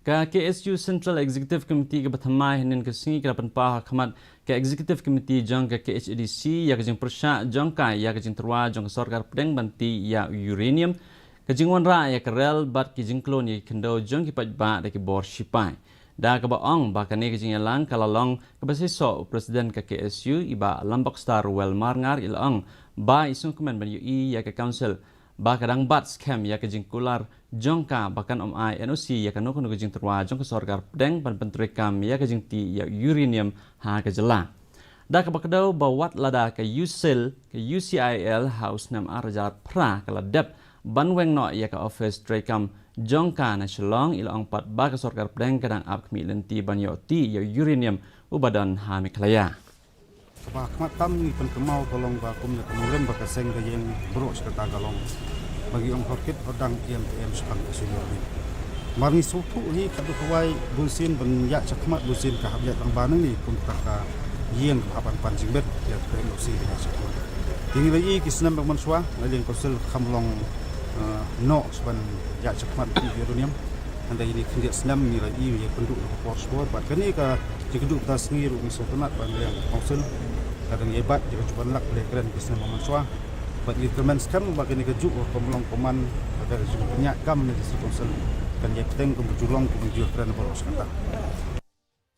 Ka KSU Central Executive Committee ke Bathamai hinin ke singi ke panpah khamat ke Executive Committee jong ke KHADC ya ke jing persya jong kai ya ke jing terwa jong ke sarkar pedeng banti ya uranium ke jing wanra ya ke rel bat ke jing klon ya kendo jong ki pajba de ke bor shipai. Da ke baong ba kane ke jing yalang kalalong ke basiso Presiden ke KSU iba lambak star wel marngar ilang ba isung kemen ban UI ya ke council ba kadang bat scam ya ke jing kular jongka bahkan ai NOC ya kan nukun ke jing terwa jong ke sarkar pedeng ban pentrikam ya ke jing ti ya uranium ha ke jela. Da ke bakadau bawat lada ke UCIL ke UCIL house nam arjar pra ke ladep banweng no ya ke office trekam jongka na shalong ilang pat ba ke sarkar pedeng kadang ap kemi lenti ban yo ti ya uranium ubadan ha miklaya. Ba khmat tam ni pen kemau tolong ba kum ya kenurem ba keseng ke yang bro sekata galong bagi ong horkit odang IMTM sekang kesulian ni marni sutu ni kadu kawai busin ben ya cakmat busin ka habya tang baneng ni kum taka yang apan panjing bet ya kren osi ya sekut ini lagi kisnam bang manswa ngaleng kosel khamlong no seban ya cakmat di uranium anda ini kindia senam ni lagi ya penduk ko sport bat kani ka jikuduk tas ni ru misotonat ban yang konsel kadang hebat jika cuba lak boleh keren kisah mamaswa buat determine scam bagi ni kejuk pemulung koman ada banyak kam ni di konsel kan ya peteng kemujulong kemujul keren boros kata